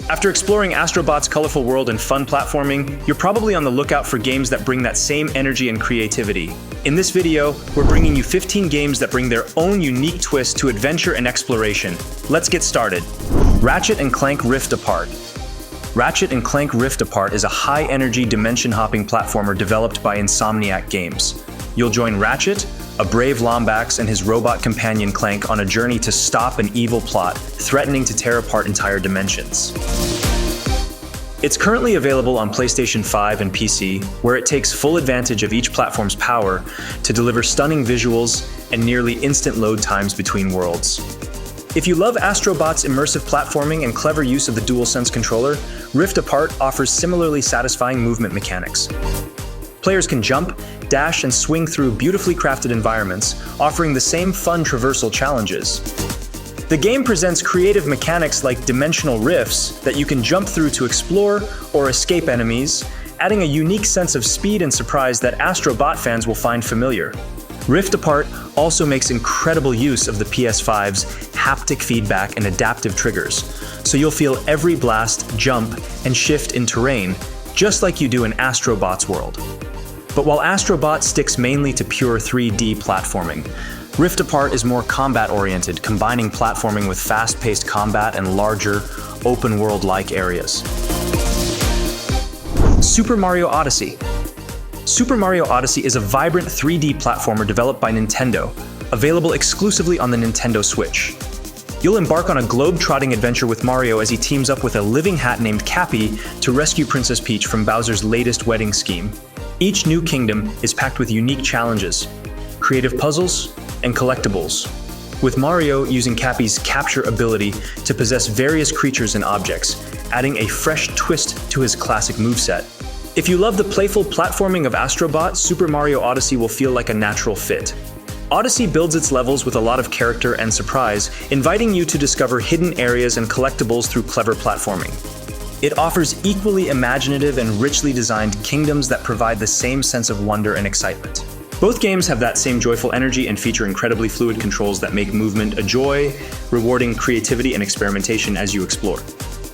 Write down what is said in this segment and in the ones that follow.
After exploring Astro Bot's colorful world and fun platforming, you're probably on the lookout for games that bring that same energy and creativity. In this video, we're bringing you 15 games that bring their own unique twist to adventure and exploration. Let's get started. Ratchet & Clank Rift Apart. Ratchet & Clank Rift Apart is a high-energy dimension-hopping platformer developed by Insomniac Games. You'll join Ratchet, a brave Lombax, and his robot companion Clank on a journey to stop an evil plot threatening to tear apart entire dimensions. It's currently available on PlayStation 5 and PC, where it takes full advantage of each platform's power to deliver stunning visuals and nearly instant load times between worlds. If you love Astro Bot's immersive platforming and clever use of the DualSense controller, Rift Apart offers similarly satisfying movement mechanics. Players can jump, dash, and swing through beautifully crafted environments, offering the same fun traversal challenges. The game presents creative mechanics like dimensional rifts that you can jump through to explore or escape enemies, adding a unique sense of speed and surprise that Astro Bot fans will find familiar. Rift Apart also makes incredible use of the PS5's haptic feedback and adaptive triggers, so you'll feel every blast, jump, and shift in terrain, just like you do in Astro Bot's world. But while Astro Bot sticks mainly to pure 3D platforming, Rift Apart is more combat-oriented, combining platforming with fast-paced combat and larger, open-world-like areas. Super Mario Odyssey. Super Mario Odyssey is a vibrant 3D platformer developed by Nintendo, available exclusively on the Nintendo Switch. You'll embark on a globe-trotting adventure with Mario as he teams up with a living hat named Cappy to rescue Princess Peach from Bowser's latest wedding scheme. Each new kingdom is packed with unique challenges, creative puzzles, and collectibles, with Mario using Cappy's capture ability to possess various creatures and objects, adding a fresh twist to his classic moveset. If you love the playful platforming of Astro Bot, Super Mario Odyssey will feel like a natural fit. Odyssey builds its levels with a lot of character and surprise, inviting you to discover hidden areas and collectibles through clever platforming. It offers equally imaginative and richly designed kingdoms that provide the same sense of wonder and excitement. Both games have that same joyful energy and feature incredibly fluid controls that make movement a joy, rewarding creativity and experimentation as you explore.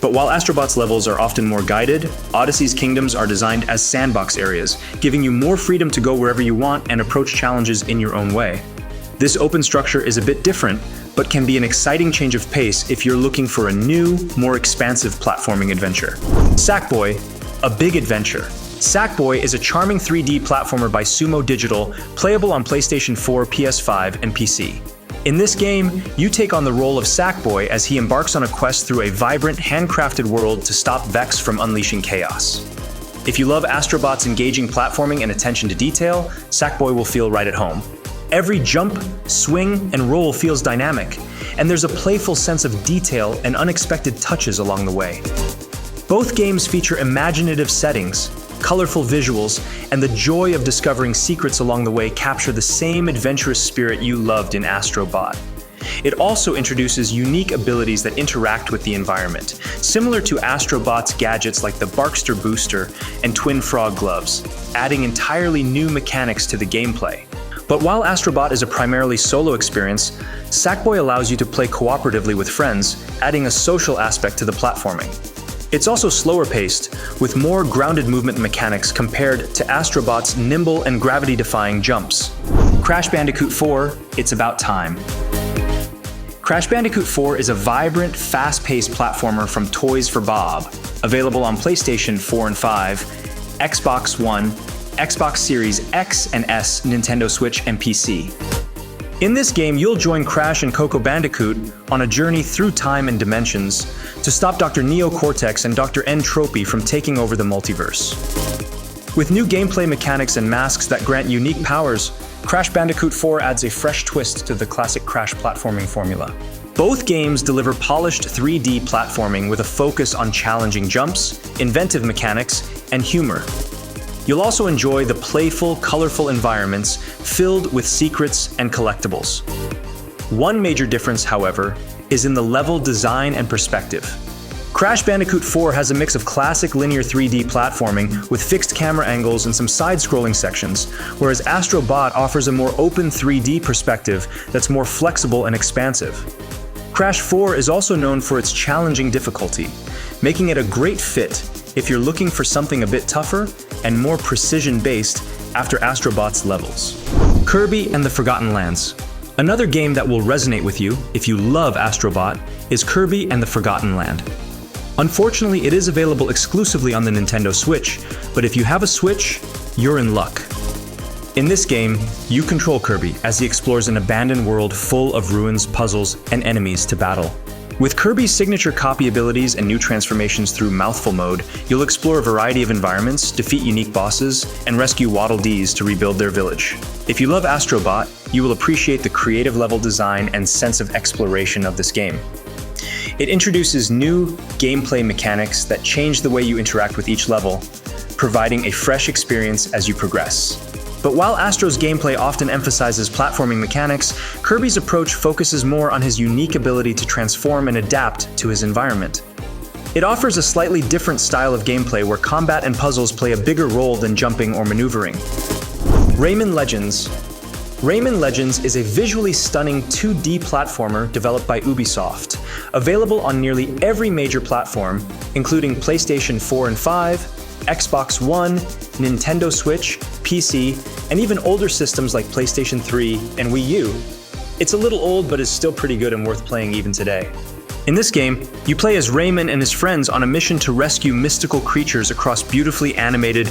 But while Astro Bot's levels are often more guided, Odyssey's kingdoms are designed as sandbox areas, giving you more freedom to go wherever you want and approach challenges in your own way. This open structure is a bit different, but can be an exciting change of pace if you're looking for a new, more expansive platforming adventure. Sackboy, a big adventure. Sackboy is a charming 3D platformer by Sumo Digital, playable on PlayStation 4, PS5, and PC. In this game, you take on the role of Sackboy as he embarks on a quest through a vibrant, handcrafted world to stop Vex from unleashing chaos. If you love Astro Bot's engaging platforming and attention to detail, Sackboy will feel right at home. Every jump, swing, and roll feels dynamic, and there's a playful sense of detail and unexpected touches along the way. Both games feature imaginative settings, colorful visuals, and the joy of discovering secrets along the way capture the same adventurous spirit you loved in Astro Bot. It also introduces unique abilities that interact with the environment, similar to Astro Bot's gadgets like the Barkster Booster and Twin Frog Gloves, adding entirely new mechanics to the gameplay. But while Astro Bot is a primarily solo experience, Sackboy allows you to play cooperatively with friends, adding a social aspect to the platforming. It's also slower paced, with more grounded movement mechanics compared to Astro Bot's nimble and gravity-defying jumps. Crash Bandicoot 4, It's About Time. Crash Bandicoot 4 is a vibrant, fast-paced platformer from Toys for Bob, available on PlayStation 4 and 5, Xbox One, Xbox Series X and S, Nintendo Switch, and PC. In this game, you'll join Crash and Coco Bandicoot on a journey through time and dimensions to stop Dr. Neo Cortex and Dr. Entropy from taking over the multiverse. With new gameplay mechanics and masks that grant unique powers, Crash Bandicoot 4 adds a fresh twist to the classic Crash platforming formula. Both games deliver polished 3D platforming with a focus on challenging jumps, inventive mechanics, and humor. You'll also enjoy the playful, colorful environments filled with secrets and collectibles. One major difference, however, is in the level design and perspective. Crash Bandicoot 4 has a mix of classic linear 3D platforming with fixed camera angles and some side-scrolling sections, whereas Astro Bot offers a more open 3D perspective that's more flexible and expansive. Crash 4 is also known for its challenging difficulty, making it a great fit if you're looking for something a bit tougher and more precision-based after Astro Bot's levels. Kirby and the Forgotten Lands. Another game that will resonate with you if you love Astro Bot is Kirby and the Forgotten Land. Unfortunately, it is available exclusively on the Nintendo Switch, but if you have a Switch, you're in luck. In this game, you control Kirby as he explores an abandoned world full of ruins, puzzles, and enemies to battle. With Kirby's signature copy abilities and new transformations through Mouthful Mode, you'll explore a variety of environments, defeat unique bosses, and rescue Waddle Dees to rebuild their village. If you love Astro Bot, you will appreciate the creative level design and sense of exploration of this game. It introduces new gameplay mechanics that change the way you interact with each level, providing a fresh experience as you progress. But while Astro's gameplay often emphasizes platforming mechanics, Kirby's approach focuses more on his unique ability to transform and adapt to his environment. It offers a slightly different style of gameplay where combat and puzzles play a bigger role than jumping or maneuvering. Rayman Legends. Rayman Legends is a visually stunning 2D platformer developed by Ubisoft, available on nearly every major platform, including PlayStation 4 and 5, Xbox One, Nintendo Switch, PC, and even older systems like PlayStation 3 and Wii U. It's a little old, but is still pretty good and worth playing even today. In this game, you play as Rayman and his friends on a mission to rescue mystical creatures across beautifully animated,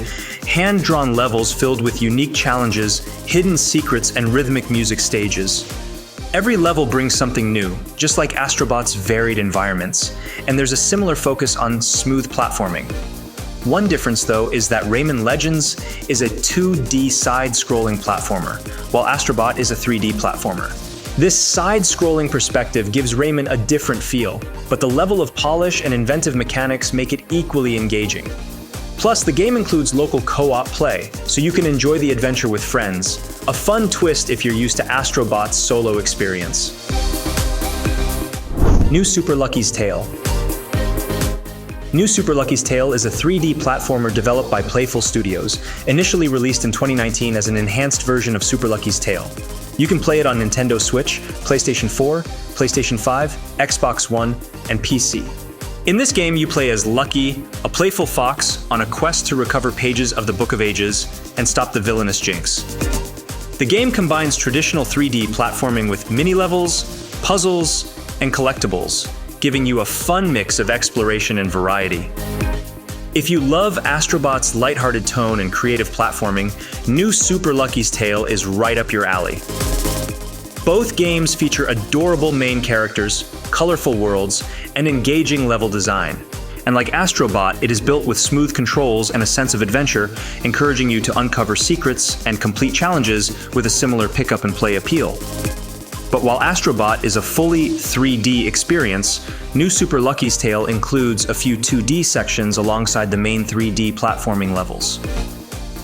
hand-drawn levels filled with unique challenges, hidden secrets, and rhythmic music stages. Every level brings something new, just like Astro Bot's varied environments, and there's a similar focus on smooth platforming. One difference, though, is that Rayman Legends is a 2D side-scrolling platformer, while Astro Bot is a 3D platformer. This side-scrolling perspective gives Rayman a different feel, but the level of polish and inventive mechanics make it equally engaging. Plus, the game includes local co-op play, so you can enjoy the adventure with friends, a fun twist if you're used to Astro Bot's solo experience. New Super Lucky's Tale. New Super Lucky's Tale is a 3D platformer developed by Playful Studios, initially released in 2019 as an enhanced version of Super Lucky's Tale. You can play it on Nintendo Switch, PlayStation 4, PlayStation 5, Xbox One, and PC. In this game, you play as Lucky, a playful fox on a quest to recover pages of the Book of Ages and stop the villainous Jinx. The game combines traditional 3D platforming with mini-levels, puzzles, and collectibles, giving you a fun mix of exploration and variety. If you love Astro Bot's lighthearted tone and creative platforming, New Super Lucky's Tale is right up your alley. Both games feature adorable main characters, colorful worlds, and engaging level design. And like Astro Bot, it is built with smooth controls and a sense of adventure, encouraging you to uncover secrets and complete challenges with a similar pick-up-and-play appeal. But while Astro Bot is a fully 3D experience, New Super Lucky's Tale includes a few 2D sections alongside the main 3D platforming levels.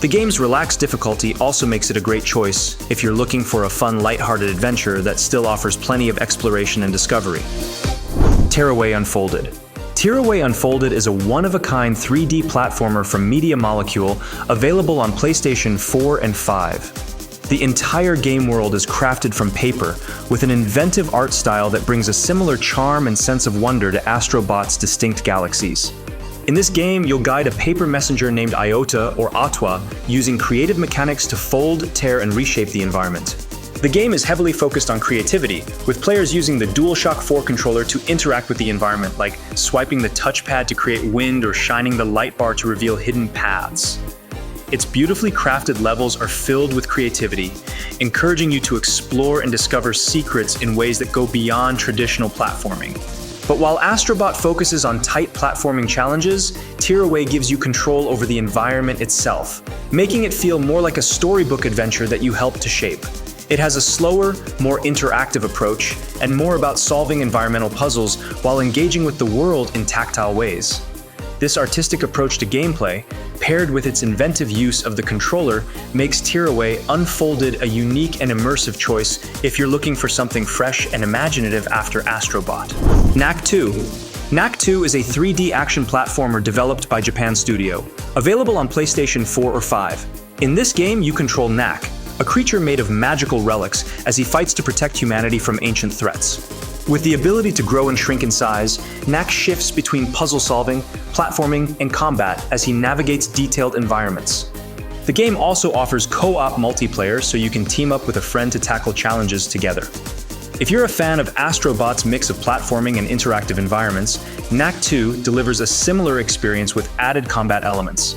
The game's relaxed difficulty also makes it a great choice if you're looking for a fun, lighthearted adventure that still offers plenty of exploration and discovery. Tearaway Unfolded. Tearaway Unfolded is a one-of-a-kind 3D platformer from Media Molecule, available on PlayStation 4 and 5. The entire game world is crafted from paper, with an inventive art style that brings a similar charm and sense of wonder to Astro Bot's distinct galaxies. In this game, you'll guide a paper messenger named Iota or Atwa, using creative mechanics to fold, tear, and reshape the environment. The game is heavily focused on creativity, with players using the DualShock 4 controller to interact with the environment, like swiping the touchpad to create wind or shining the light bar to reveal hidden paths. Its beautifully crafted levels are filled with creativity, encouraging you to explore and discover secrets in ways that go beyond traditional platforming. But while Astro Bot focuses on tight platforming challenges, Tearaway gives you control over the environment itself, making it feel more like a storybook adventure that you helped to shape. It has a slower, more interactive approach, and more about solving environmental puzzles while engaging with the world in tactile ways. This artistic approach to gameplay, paired with its inventive use of the controller, makes Tearaway Unfolded a unique and immersive choice if you're looking for something fresh and imaginative after Astro Bot. Knack 2. Knack 2 is a 3D action platformer developed by Japan Studio, available on PlayStation 4 or 5. In this game, you control Knack, a creature made of magical relics, as he fights to protect humanity from ancient threats. With the ability to grow and shrink in size, Knack shifts between puzzle solving, platforming, and combat as he navigates detailed environments. The game also offers co-op multiplayer, so you can team up with a friend to tackle challenges together. If you're a fan of Astro Bot's mix of platforming and interactive environments, Knack 2 delivers a similar experience with added combat elements.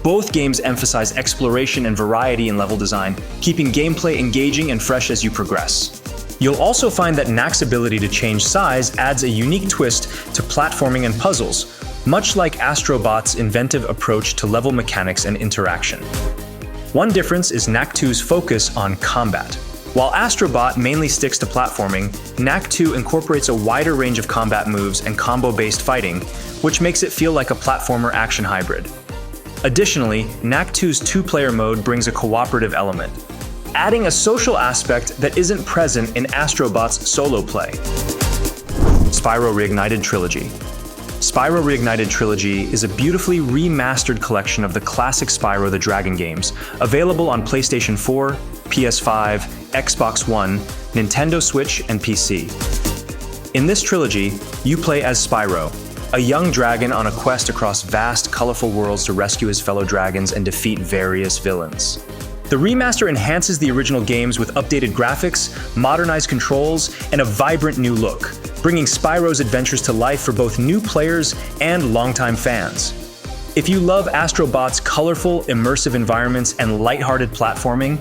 Both games emphasize exploration and variety in level design, keeping gameplay engaging and fresh as you progress. You'll also find that Knack's ability to change size adds a unique twist to platforming and puzzles, much like Astro Bot's inventive approach to level mechanics and interaction. One difference is Knack 2's focus on combat. While Astro Bot mainly sticks to platforming, Knack 2 incorporates a wider range of combat moves and combo-based fighting, which makes it feel like a platformer action hybrid. Additionally, Knack 2's two-player mode brings a cooperative element, adding a social aspect that isn't present in Astro Bot's solo play. Spyro Reignited Trilogy. Spyro Reignited Trilogy is a beautifully remastered collection of the classic Spyro the Dragon games, available on PlayStation 4, PS5, Xbox One, Nintendo Switch, and PC. In this trilogy, you play as Spyro, a young dragon on a quest across vast, colorful worlds to rescue his fellow dragons and defeat various villains. The remaster enhances the original games with updated graphics, modernized controls, and a vibrant new look, bringing Spyro's adventures to life for both new players and longtime fans. If you love Astro Bot's colorful, immersive environments and lighthearted platforming,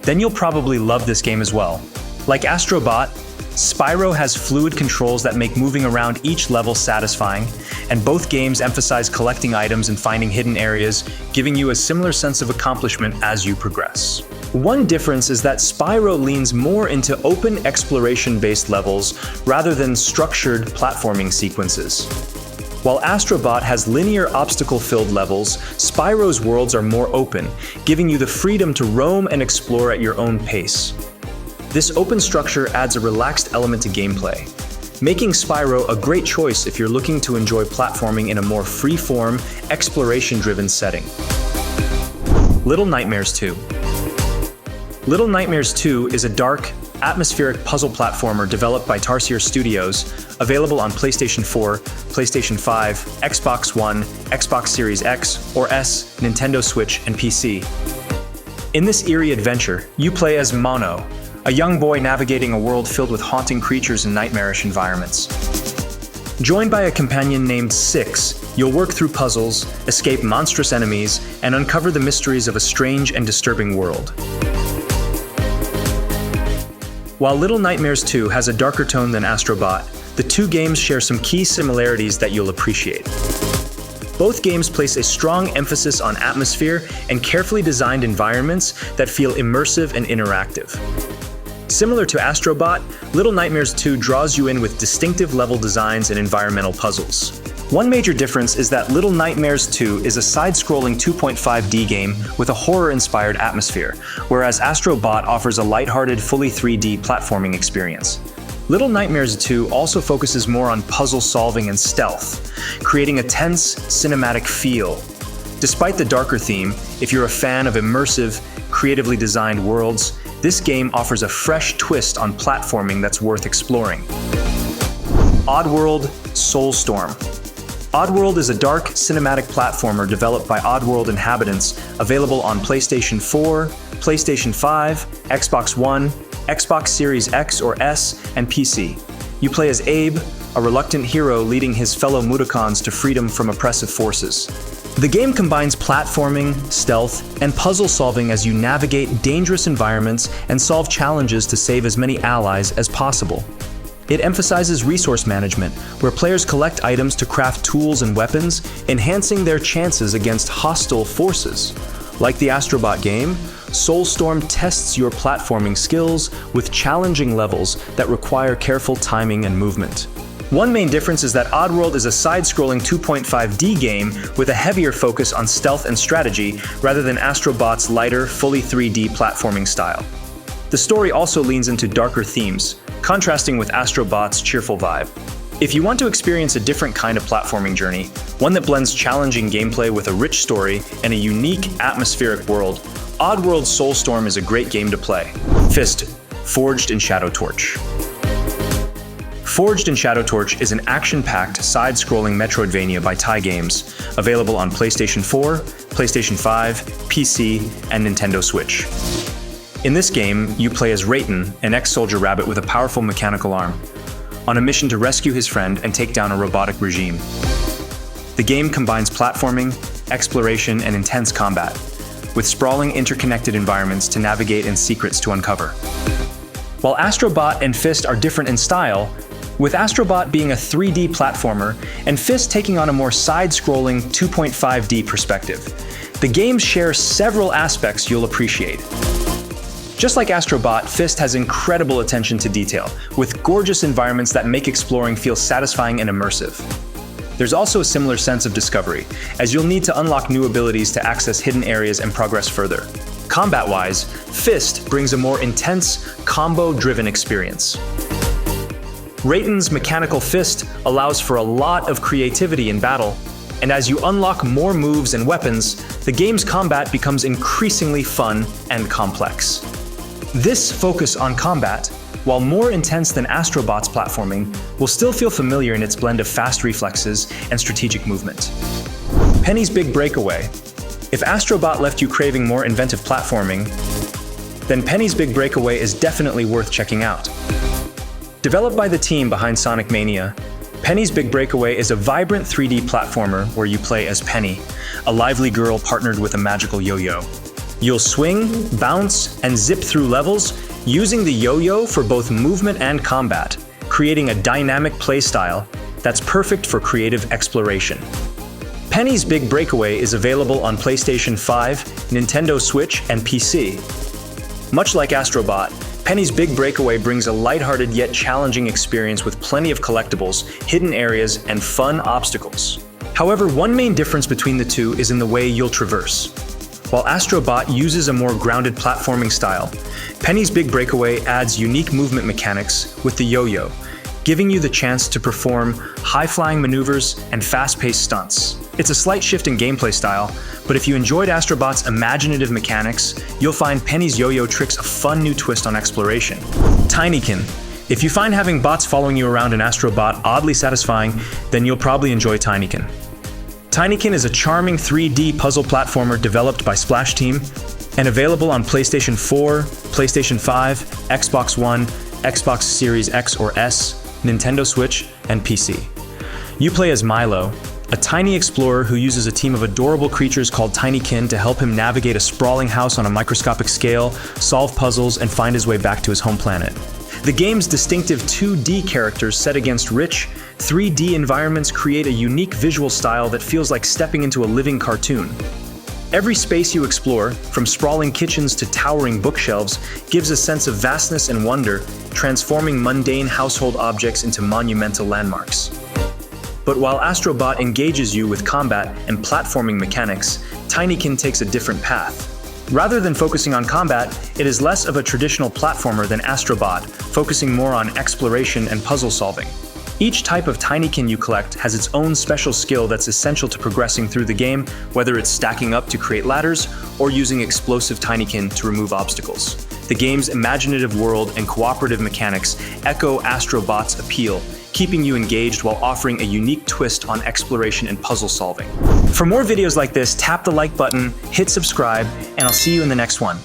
then you'll probably love this game as well. Like Astro Bot, Spyro has fluid controls that make moving around each level satisfying, and both games emphasize collecting items and finding hidden areas, giving you a similar sense of accomplishment as you progress. One difference is that Spyro leans more into open exploration-based levels rather than structured platforming sequences. While Astro Bot has linear obstacle-filled levels, Spyro's worlds are more open, giving you the freedom to roam and explore at your own pace. This open structure adds a relaxed element to gameplay, making Spyro a great choice if you're looking to enjoy platforming in a more free-form, exploration-driven setting. Little Nightmares 2. Little Nightmares 2 is a dark, atmospheric puzzle platformer developed by Tarsier Studios, available on PlayStation 4, PlayStation 5, Xbox One, Xbox Series X or S, Nintendo Switch, and PC. In this eerie adventure, you play as Mono, a young boy navigating a world filled with haunting creatures and nightmarish environments. Joined by a companion named Six, you'll work through puzzles, escape monstrous enemies, and uncover the mysteries of a strange and disturbing world. While Little Nightmares 2 has a darker tone than Astro Bot, the two games share some key similarities that you'll appreciate. Both games place a strong emphasis on atmosphere and carefully designed environments that feel immersive and interactive. Similar to Astro Bot, Little Nightmares 2 draws you in with distinctive level designs and environmental puzzles. One major difference is that Little Nightmares 2 is a side-scrolling 2.5D game with a horror-inspired atmosphere, whereas Astro Bot offers a lighthearted, fully 3D platforming experience. Little Nightmares 2 also focuses more on puzzle solving and stealth, creating a tense, cinematic feel. Despite the darker theme, if you're a fan of immersive, creatively designed worlds, this game offers a fresh twist on platforming that's worth exploring. Oddworld Soulstorm. Oddworld is a dark, cinematic platformer developed by Oddworld inhabitants, available on PlayStation 4, PlayStation 5, Xbox One, Xbox Series X or S, and PC. You play as Abe, a reluctant hero leading his fellow Mudokons to freedom from oppressive forces. The game combines platforming, stealth, and puzzle solving as you navigate dangerous environments and solve challenges to save as many allies as possible. It emphasizes resource management, where players collect items to craft tools and weapons, enhancing their chances against hostile forces. Like the Astro Bot game, Soulstorm tests your platforming skills with challenging levels that require careful timing and movement. One main difference is that Oddworld is a side-scrolling 2.5D game with a heavier focus on stealth and strategy rather than Astro Bot's lighter, fully 3D platforming style. The story also leans into darker themes, contrasting with Astro Bot's cheerful vibe. If you want to experience a different kind of platforming journey, one that blends challenging gameplay with a rich story and a unique atmospheric world, Oddworld Soulstorm is a great game to play. F.I.S.T. Forged in Shadow Torch. Forged in Shadow Torch is an action-packed, side-scrolling Metroidvania by Ty Games, available on PlayStation 4, PlayStation 5, PC, and Nintendo Switch. In this game, you play as Rayman, an ex-soldier rabbit with a powerful mechanical arm, on a mission to rescue his friend and take down a robotic regime. The game combines platforming, exploration, and intense combat, with sprawling interconnected environments to navigate and secrets to uncover. While Astro Bot and F.I.S.T are different in style, with Astro Bot being a 3D platformer and F.I.S.T taking on a more side-scrolling 2.5D perspective, the games share several aspects you'll appreciate. Just like Astro Bot, F.I.S.T has incredible attention to detail, with gorgeous environments that make exploring feel satisfying and immersive. There's also a similar sense of discovery, as you'll need to unlock new abilities to access hidden areas and progress further. Combat-wise, F.I.S.T brings a more intense, combo-driven experience. Rayman's mechanical F.I.S.T allows for a lot of creativity in battle, and as you unlock more moves and weapons, the game's combat becomes increasingly fun and complex. This focus on combat, while more intense than Astro Bot's platforming, will still feel familiar in its blend of fast reflexes and strategic movement. Penny's Big Breakaway. If Astro Bot left you craving more inventive platforming, then Penny's Big Breakaway is definitely worth checking out. Developed by the team behind Sonic Mania, Penny's Big Breakaway is a vibrant 3D platformer where you play as Penny, a lively girl partnered with a magical yo-yo. You'll swing, bounce, and zip through levels, using the yo-yo for both movement and combat, creating a dynamic playstyle that's perfect for creative exploration. Penny's Big Breakaway is available on PlayStation 5, Nintendo Switch, and PC. Much like Astro Bot, Penny's Big Breakaway brings a lighthearted yet challenging experience with plenty of collectibles, hidden areas, and fun obstacles. However, one main difference between the two is in the way you'll traverse. While Astro Bot uses a more grounded platforming style, Penny's Big Breakaway adds unique movement mechanics with the yo-yo, giving you the chance to perform high-flying maneuvers and fast-paced stunts. It's a slight shift in gameplay style, but if you enjoyed Astro Bot's imaginative mechanics, you'll find Penny's yo-yo tricks a fun new twist on exploration. Tinykin. If you find having bots following you around in Astro Bot oddly satisfying, then you'll probably enjoy Tinykin. Tinykin is a charming 3D puzzle platformer developed by Splash Team and available on PlayStation 4, PlayStation 5, Xbox One, Xbox Series X or S, Nintendo Switch, and PC. You play as Milo, a tiny explorer who uses a team of adorable creatures called Tinykin to help him navigate a sprawling house on a microscopic scale, solve puzzles, and find his way back to his home planet. The game's distinctive 2D characters set against rich, 3D environments create a unique visual style that feels like stepping into a living cartoon. Every space you explore, from sprawling kitchens to towering bookshelves, gives a sense of vastness and wonder, transforming mundane household objects into monumental landmarks. But while Astro Bot engages you with combat and platforming mechanics, Tinykin takes a different path. Rather than focusing on combat, it is less of a traditional platformer than Astro Bot, focusing more on exploration and puzzle solving. Each type of Tinykin you collect has its own special skill that's essential to progressing through the game, whether it's stacking up to create ladders or using explosive Tinykin to remove obstacles. The game's imaginative world and cooperative mechanics echo Astro Bot's appeal, keeping you engaged while offering a unique twist on exploration and puzzle solving. For more videos like this, tap the like button, hit subscribe, and I'll see you in the next one.